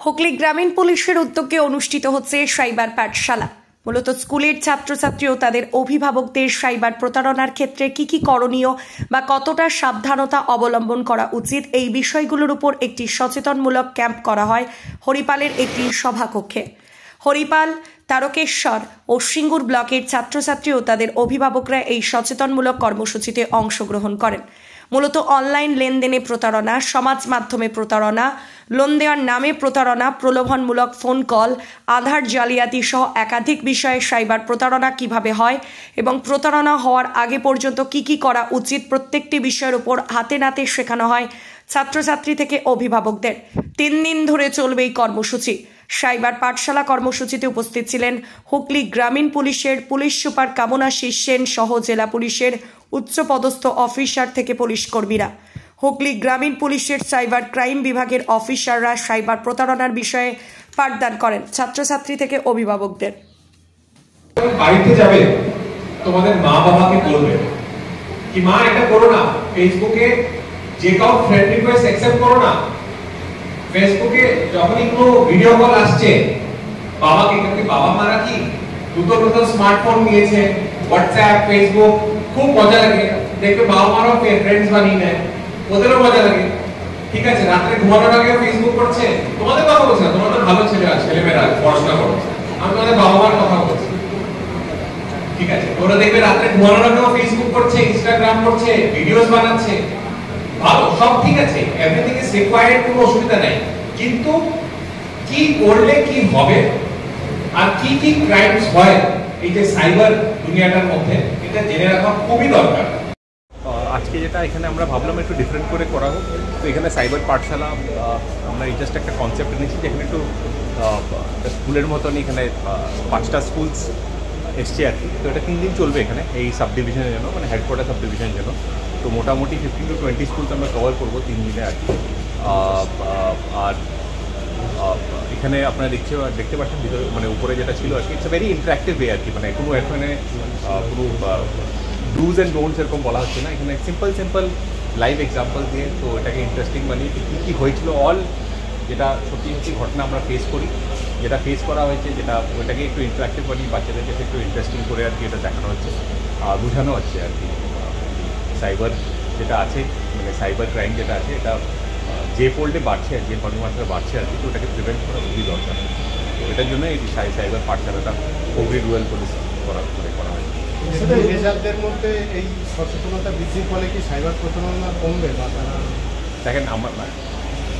হুগলি গ্রামীণ পুলিশের উদ্যোগে অনুষ্ঠিত হচ্ছে সাইবার পাঠশালা। মূলত স্কুলের ছাত্রছাত্রী ও তাদের অভিভাবকদের সাইবার প্রতারণার ক্ষেত্রে কি করণীয় বা কতটা সাবধানতা অবলম্বন করা উচিত এই বিষয়গুলোর উপর একটি সচেতনমূলক ক্যাম্প করা হয় হরিপালের একটি সভাকক্ষে। হরিপাল, তারকেশ্বর ও সিঙ্গুর ব্লকের ছাত্রছাত্রী ও তাদের অভিভাবকরা এই সচেতনমূলক কর্মসূচিতে অংশগ্রহণ করেন। মূলত অনলাইন লেনদেনে প্রতারণা, সমাজ মাধ্যমে প্রতারণা, লোন দেওয়ার নামে প্রতারণা, প্রলোভনমূলক ফোন কল, আধার জালিয়াতি সহ একাধিক বিষয়ে সাইবার প্রতারণা কিভাবে হয় এবং প্রতারণা হওয়ার আগে পর্যন্ত কি করা উচিত প্রত্যেকটি বিষয়ের উপর হাতে নাতে শেখানো হয় ছাত্রছাত্রী থেকে অভিভাবকদের। 3 দিন ধরে চলবে এই কর্মসূচি। সাইবার পাঠশালা কর্মসূচিতে উপস্থিত ছিলেন হুগলি গ্রামীণ পুলিশের পুলিশ সুপার কামনাশিস সেন সহ জেলা পুলিশের উচ্চপদস্থ অফিসার থেকে পুলিশ কর্মীরা। হুগলি গ্রামীণ পুলিশের সাইবার ক্রাইম বিভাগের অফিসাররা সাইবার প্রতারণার বিষয়ে পাঠদান করেন ছাত্রছাত্রী থেকে অভিভাবকদের। বাড়িতে যাবে, তোমাদের মা বাবাকে বলবে কি মা এটা করো না, ফেসবুকে যে কাউ ফ্রেন্ড রিকোয়েস্ট অ্যাকসেপ্ট করো না, ফেসবুকে যখনই কোনো ভিডিও কল আসছে বাবাকে, কিন্তু বাবা মারা কি নতুন স্মার্টফোন নিয়েছে, হোয়াটসঅ্যাপ, ফেসবুক, খুব মজা লাগে দেখবে। বাবা মারাও ফ্রেন্ডস বানিয়ে নেয়, ওদেরও মজা লাগে। ঠিক আছে, রাত্রে ঘুমানোর আগে ফেসবুক করছে, তোমাদের কথা বলছে না, তোমাদের ভালো ছেলেমেয়েরা পড়াশোনা করছে, আমি তোমাদের বাবা মার কথা বলছি। ঠিক আছে, ওরা দেখবে রাত্রে ঘুমানোর আগেও ফেসবুক করছে, ইনস্টাগ্রাম করছে, ভিডিওস বানাচ্ছে, ভালো, সব ঠিক আছে, এভরিথিং ইজ রিকোয়ার্ড, কোনো অসুবিধা নাই। কিন্তু কি করলে কি হবে আর কি ক্রাইমস হয় এই যে সাইবার দুনিয়াটার মধ্যে, এটা জেনে রাখা খুবই দরকার। আজকে যেটা এখানে আমরা ভাবলাম একটু ডিফারেন্ট করে করা হোক, তো এখানে সাইবার পাঠশালা আমরা এই জাস্ট একটা কনসেপ্ট নিয়েছি যেখানে একটু স্কুলের মতন এখানে 5টা স্কুলস এসছে আর কি। তো এটা 3 দিন চলবে এখানে এই সাব ডিভিশনের জন্য, মানে হেডকোয়ার্টার সাব ডিভিশনের জন্য। তো মোটামুটি 15 to 20 স্কুলস আমরা কভার করবো 3 দিনে আর কি। আর এখানে আপনারা দেখতে পাচ্ছেন ভিতরে, মানে উপরে যেটা ছিল আর কি, it's a very interactive way আর কি। মানে কোনো এখানে কোনো ডুজ অ্যান্ড ডোন্টস এরকম বলা হচ্ছে না, এখানে সিম্পল লাইভ এক্সাম্পল দিয়ে তো এটাকে ইন্টারেস্টিং বানিয়ে কী হয়েছিল, অল যেটা সত্যি ঘটনা আমরা ফেস করি, যেটা ফেস করা হয়েছে, যেটা ওইটাকে একটু ইন্টারেক্টিভ বানিয়ে বাচ্চাদেরকে একটু ইন্টারেস্টিং করে আর কি এটা দেখানো হচ্ছে, বোঝানো হচ্ছে আর কি। সাইবার যেটা আছে, মানে সাইবার ক্রাইম যেটা আছে, এটা যে ফোল্ডে বাড়ছে, যে পরিমাত্রা বাড়ছে আর কি, তো ওটাকে প্রিভেন্ট করা খুবই দরকার। তো এটার জন্য এই সাইবার পাঠশালাটা হুগলি রুরাল পুলিশ করা হয়। রেজাল্টের মধ্যে এই সচেতনতা বৃদ্ধির ফলে কি সাইবার প্রতারণা কমবে? দেখেন,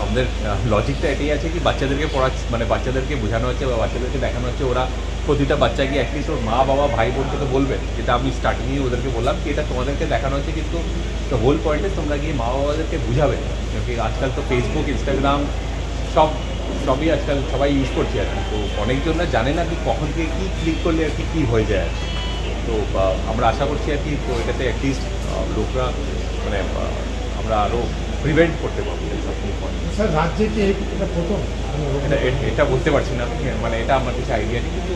আমাদের লজিকটা এটাই আছে কি বাচ্চাদেরকে মানে বাচ্চাদেরকে বোঝানো হচ্ছে বা বাচ্চাদেরকে দেখানো হচ্ছে, ওরা প্রতিটা বাচ্চাকে অ্যাটলিস্ট ওর মা বাবা ভাই বোনকে তো বলবে, যেটা আমি স্টার্টিংয়ে ওদেরকে বললাম কি এটা তোমাদেরকে দেখানো হচ্ছে, কিন্তু দ্য হোল পয়েন্টে তোমরা গিয়ে মা বাবাদেরকে বুঝাবে। আজকাল তো ফেসবুক, ইনস্টাগ্রাম সবই আজকাল সবাই ইউজ করছে আর কি। তো অনেকজনরা জানে না কি কখন থেকে কী ক্লিক করলে আর কি কী হয়ে যায় আর কি। তো আমরা আশা করছি আর কি, তো এটাতে অ্যাটলিস্ট লোকরা মানে আমরা আরও প্রিভেন্ট করতে পারবো। স্যার, রাজ্যে কি এটা প্রথম? এটা বলতে পারছি না, মানে এটা আমার কিছু আইডিয়া নেই, কিন্তু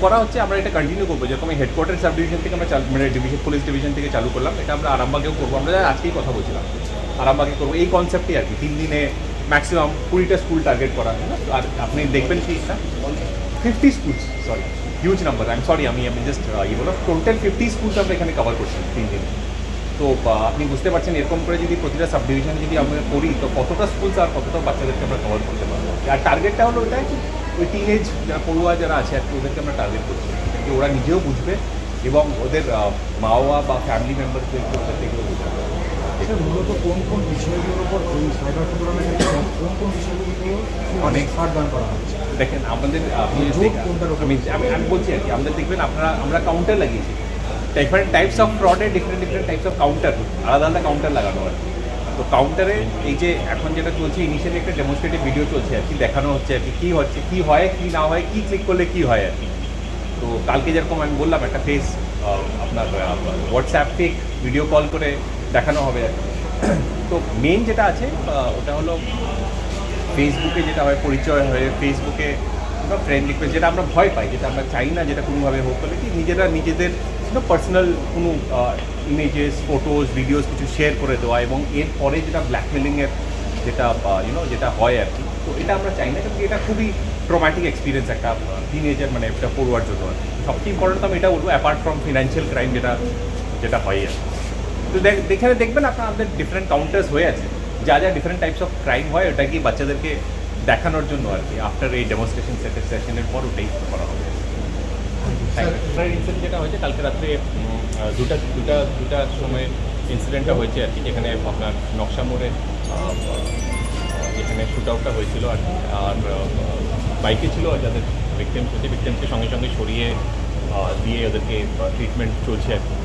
করা হচ্ছে। আমরা এটা কন্টিনিউ করবো, যেরকম হেডকোয়ার্টার সাব ডিভিশন থেকে আমরা মানে পুলিশ ডিভিশন থেকে চালু করলাম, এটা আমরা আরামবাগেও করবো। আমরা আজকেই কথা বলছিলাম, আরামবাগে করবো এই কনসেপ্টই আর কি। 3 দিনে ম্যাক্সিমাম 20টা স্কুল টার্গেট করা হয়। আর আপনি দেখবেন কি 50 schools, sorry huge number, I am sorry, আমি জাস্ট বলো টোটাল 50 স্কুলস আমরা এখানে কভার করছি 3 দিনে। তো আপনি বুঝতে পারছেন এরকম করে যদি প্রতিটা সাব ডিভিশন যদি আমরা করি, তো কতটা স্কুলস আর কতটা বাচ্চাদেরকে আমরা কভার করতে পারবো। আর টার্গেটটা হলো ওটাই কি ওই টিনেজ যারা পড়ুয়া যারা আছে আর কি, ওদেরকে আমরা টার্গেট করছি, যে ওরা নিজেও বুঝবে এবং ওদের মা বাবা বা ফ্যামিলি মেম্বারদেরকে ওদের থেকেও বোঝাবে। এটা মূলত কোন বিষয়গুলোর উপর সাইবার প্রতারণার ক্ষেত্রে কোন বিষয়গুলো অনেক পাঠদান করা হচ্ছে? দেখেন, আমাদের আমি বলছি আর কি, আমাদের দেখবেন আমরা কাউন্টার লাগিয়েছি, ডিফারেন্ট টাইপস অফ ফ্রডে ডিফারেন্ট টাইপস অফ কাউন্টার, আলাদা কাউন্টার লাগানো আর কি। তো কাউন্টারে এই যে এখন যেটা চলছে, ইনিশিয়ালি একটা ডেমনস্ট্রেটিভ ভিডিও চলছে আর কি, দেখানো হচ্ছে আর কি কী হচ্ছে, কী হয় কী না হয়, কী ক্লিক করলে কী হয় আর কি। তো কালকে যেরকম আমি বললাম, একটা আপনার হোয়াটসঅ্যাপ ফেক ভিডিও কল করে দেখানো হবে আর কি। তো মেন যেটা আছে ওটা হলো ফেসবুকে যেটা হয়, পরিচয় হয়ে ফেসবুকে বা ফ্রেন্ড রিকোয়েস্ট, যেটা আমরা ভয় পাই, যেটা আমরা চাই না যেটা কোনোভাবে হোক, বলে কি নিজেদের পার্সোনাল কোনো ইমেজেস, ফটোজ, ভিডিওস কিছু শেয়ার করে দেওয়া, এবং এরপরে যেটা ব্ল্যাকমেলিংয়ের যেটা যেটা হয় আর কি। তো এটা আমরা চাই না, কিন্তু এটা খুবই ট্রমাটিক এক্সপিরিয়েন্স একটা টিনেজার মানে এটা পড়ুয়ার জন্য আর কি। সবচেয়ে ইম্পর্টেন্ট তো আমি এটা বলবো, অ্যাপার্ট ফ্রম ফিনান্সিয়াল ক্রাইম যেটা হয় আর কি। তো এখানে দেখবেন আপনাদের ডিফারেন্ট কাউন্টার্স হয়ে আছে, যা ডিফারেন্ট টাইপস অফ ক্রাইম হয় ওটা কি বাচ্চাদেরকে দেখানোর জন্য আর কি। আফটার এই ডেমনস্ট্রেশন সেশনের পর ওটাই করা হবে। ইনসিডেন্ট যেটা হয়েছে কালকে রাত্রে দুটার সময় ইনসিডেন্টটা হয়েছে আর কি, যেখানে আপনার নকশা মোড়ে যেখানে শ্যুট আউটটা হয়েছিল আর কি। আর বাইকে ছিল যাদের ভিকটিমকে সঙ্গে সঙ্গে সরিয়ে দিয়ে ওদেরকে ট্রিটমেন্ট চলছে আর কি।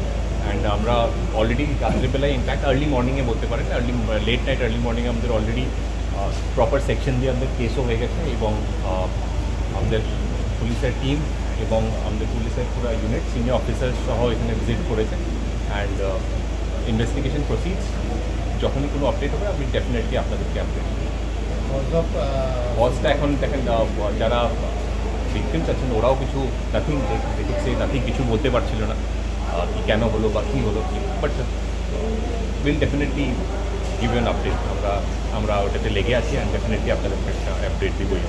অ্যান্ড আমরা অলরেডি রাত্রিবেলায় ইনফ্যাক্ট আর্লি মর্নিংয়ে বলতে পারেন, লেট নাইট আর্লি মর্নিংয়ে আমাদের অলরেডি প্রপার সেকশন দিয়ে আমাদের কেসও হয়ে গেছে, এবং আমাদের পুলিশের টিম এবং আমাদের পুলিশের পুরো ইউনিট সিনিয়র অফিসার সহ এখানে ভিজিট করেছে। অ্যান্ড ইনভেস্টিগেশন প্রসিডস, যখনই কোনো আপডেট হবে আমি ডেফিনেটলি আপনাদেরকে আপডেট কজটা এখন দেখেন যারা ভিকটিমস আছেন ওরাও কিছু নাথিং কিছু বলতে পারছিল না কি কেন হলো বা কী হলো, but will definitely give you an update. আমরা ওটাতে লেগে আছি, অ্যান্ড ডেফিনেটলি আপনাদের একটা আপডেট দিবই।